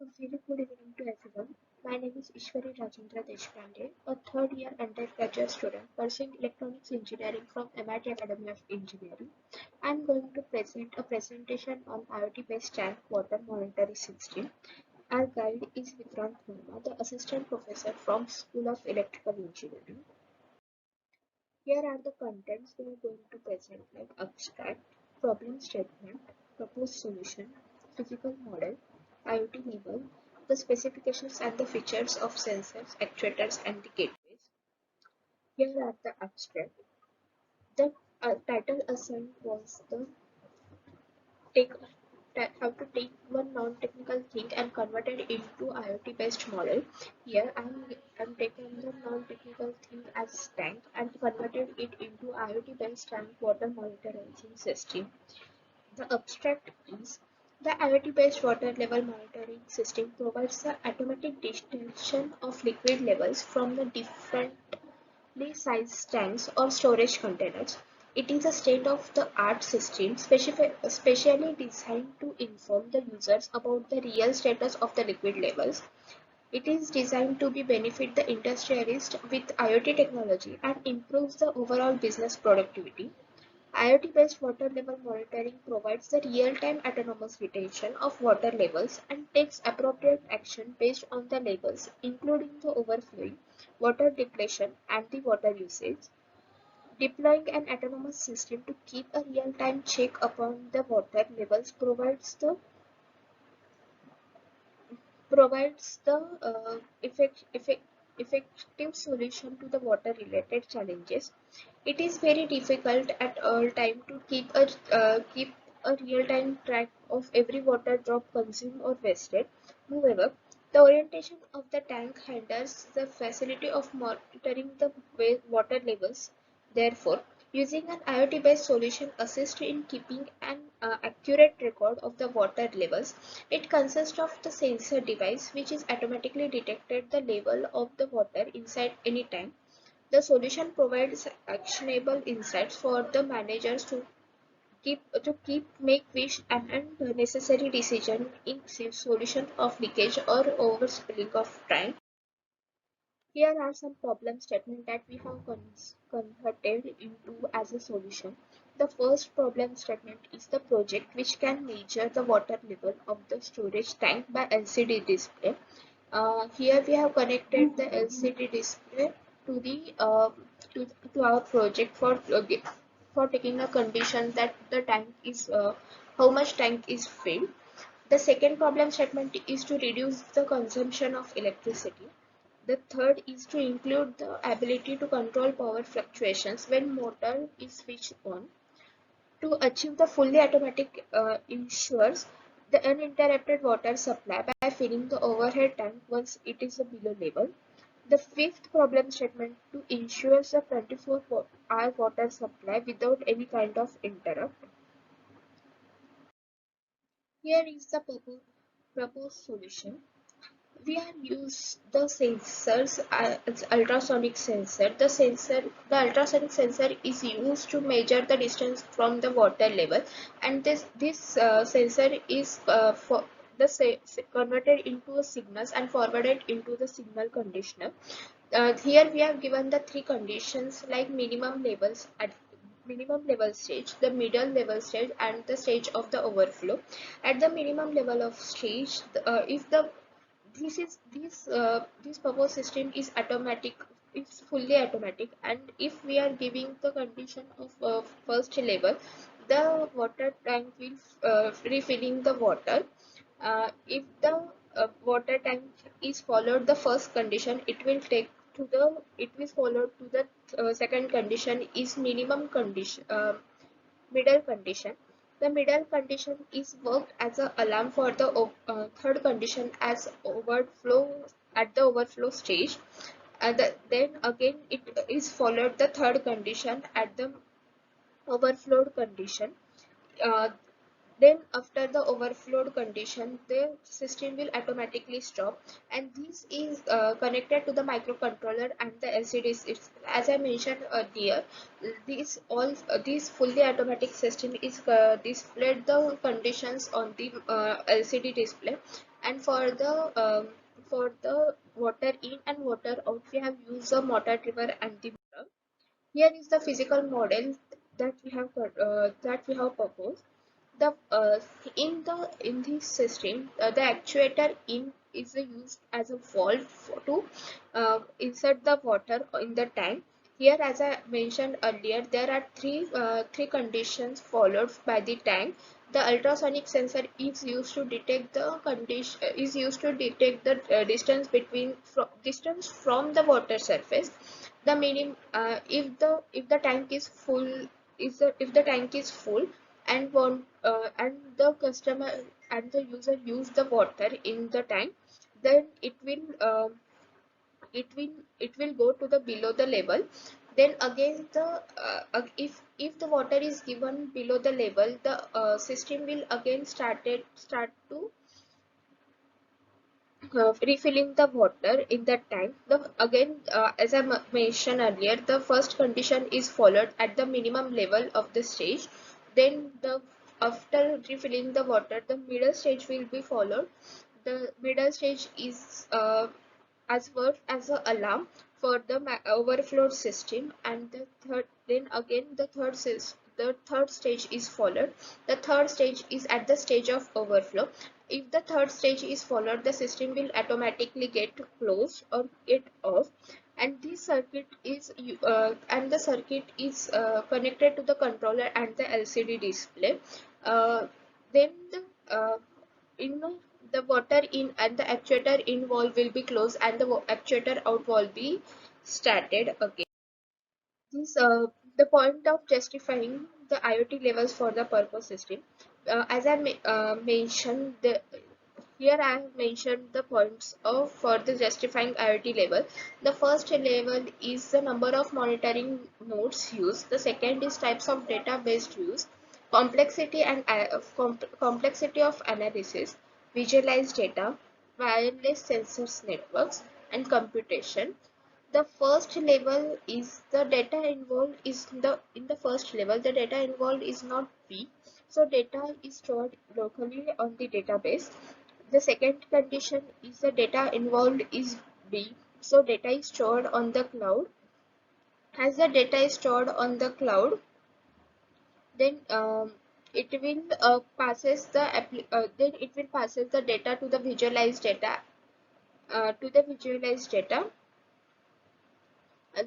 A very good evening to everyone. My name is Ishwari Rajendra Deshpande, a third year undergraduate student pursuing electronics engineering from MIT Academy of Engineering. I am going to present a presentation on IoT-based tank water monitoring system. Our guide is Vikrant Verma, the assistant professor from School of Electrical Engineering. Here are the contents we are going to present, like abstract, problem statement, proposed solution, physical model, IoT label, the specifications and the features of sensors, actuators and the gateways. Here are the abstract. The title assigned was the take how to take one non-technical thing and convert it into IoT-based model. Here I'm taking the non-technical thing as tank and converted it into IoT-based tank water monitoring system. The abstract is the IoT-based water level monitoring system provides the automatic distinction of liquid levels from the differently sized tanks or storage containers. It is a state-of-the-art system specially designed to inform the users about the real status of the liquid levels. It is designed to benefit the industrialists with IoT technology and improves the overall business productivity. IoT-based water level monitoring provides the real-time autonomous retention of water levels and takes appropriate action based on the levels, including the overflowing, water depletion, and the water usage. Deploying an autonomous system to keep a real-time check upon the water levels provides the effective solution to the water-related challenges. It is very difficult at all time to keep a real-time track of every water drop consumed or wasted. However, the orientation of the tank hinders the facility of monitoring the water levels. Therefore, using an IoT-based solution assists in keeping an accurate record of the water levels. It consists of the sensor device which is automatically detected the level of the water inside any tank. The solution provides actionable insights for the managers to make quick and necessary decision in solution of leakage or overspilling of tank. Here are some problem statements that we have converted into as a solution. The first problem statement is the project which can measure the water level of the storage tank by LCD display. Here we have connected the LCD display to the to our project for taking a condition that the tank is how much tank is filled. The second problem statement is to reduce the consumption of electricity. The third is to include the ability to control power fluctuations when motor is switched on. To achieve the fully automatic ensures the uninterrupted water supply by filling the overhead tank once it is below level. The fifth problem statement to ensure the 24-hour water supply without any kind of interrupt. Here is the proposed solution. We have used the sensors as ultrasonic sensor. The ultrasonic sensor is used to measure the distance from the water level, and this sensor is converted into a signals and forwarded into the signal conditioner. Here we have given the three conditions like minimum level stage, the middle level stage, and the stage of the overflow. At the minimum level of stage, if the this proposed system is automatic, it's fully automatic, and if we are giving the condition of first level, the water tank will refilling the water. If the water tank is followed the first condition, it will follow to the second condition is minimum condition, middle condition. The middle condition is worked as an alarm for the third condition as overflow at the overflow stage. Then again it is followed the third condition at the overflowed condition. Uh, Then after the overflowed condition, the system will automatically stop, and this is connected to the microcontroller and the LCD. As I mentioned earlier, this fully automatic system is displayed the conditions on the LCD display, and for the water in and water out, we have used a motor driver and the motor. Here is the physical model that we have proposed. The in this system, the actuator in is used as a valve to insert the water in the tank. Here, as I mentioned earlier, there are three conditions followed by the tank. The ultrasonic sensor is used to detect the distance distance from the water surface. The minimum if the tank is full is the if the tank is full and the customer and the user use the water in the tank, then it will go to the below the level. Then again if the water is given below the level, the system will again start to refilling the water in the tank. As I mentioned earlier, the first condition is followed at the minimum level of the stage. Then after refilling the water, the middle stage will be followed. The middle stage is as works as an alarm for the overflowed system, and the third stage is followed. The third stage is at the stage of overflow. If the third stage is followed, the system will automatically get closed or get off, and the circuit is connected to the controller and the LCD display. Then in the water in and the actuator in valve will be closed, and the actuator out valve be started again. This the point of justifying the IoT levels for the purpose system. As I mentioned, here I have mentioned the points of for the justifying IoT level. The first level is the number of monitoring nodes used. The second is types of data-based use, complexity of analysis, visualized data, wireless sensors networks, and computation. The first level is the data involved is the in the first level the data involved is not big, so data is stored locally on the database. The second condition is the data involved is big, so data is stored on the cloud. As the data is stored on the cloud, then it will passes the data to the visualized data to the visualized data.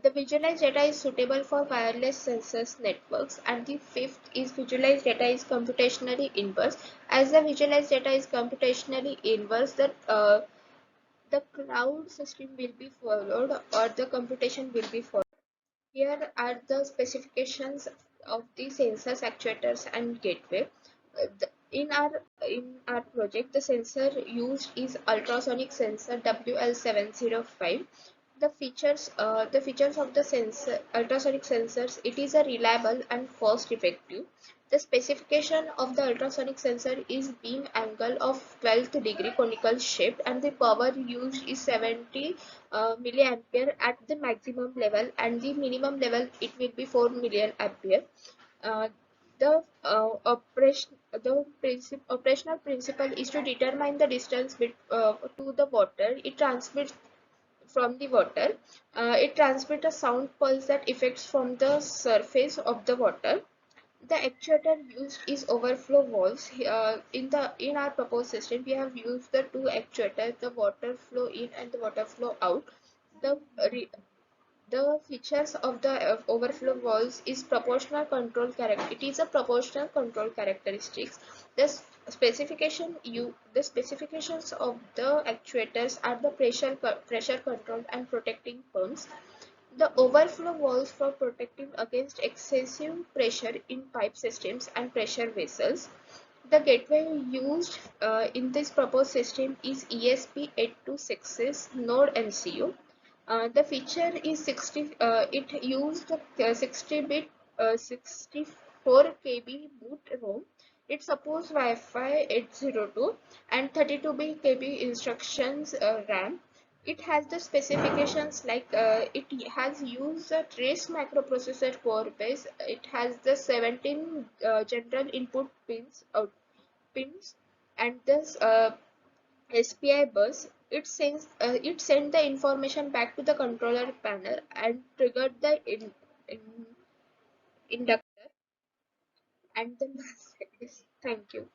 The visualized data is suitable for wireless sensors networks, and the fifth is visualized data is computationally inverse. As the visualized data is computationally inverse, the cloud system will be followed or the computation will be followed. Here are the specifications of the sensors, actuators, and gateway. In our project, the sensor used is ultrasonic sensor WL705. The features of the sensor ultrasonic sensors, it is a reliable and cost effective. The specification of the ultrasonic sensor is beam angle of 12th degree conical shape, and the power used is 70 milliampere at the maximum level, and the minimum level it will be 4 million ampere. Uh, the operational principle is to determine the distance to the water. It transmits from the water. It transmits a sound pulse that effects from the surface of the water. The actuator used is overflow valves. In our proposed system, we have used the two actuators, the water flow in and the water flow out. The the features of the overflow valves is proportional control character. It is a proportional control characteristics. The specifications of the actuators are the pressure control and protecting pumps. The overflow valves for protecting against excessive pressure in pipe systems and pressure vessels. The gateway used in this proposed system is ESP8266 node MCU. The feature is 60. It used 60-bit 64 KB boot ROM. It supports Wi-Fi 802 and 32 KB instructions RAM. It has the specifications like it has used a trace microprocessor core base. It has the 17 general input pins and this SPI bus. It sent the information back to the controller panel and triggered the inductor and the mass. Thank you.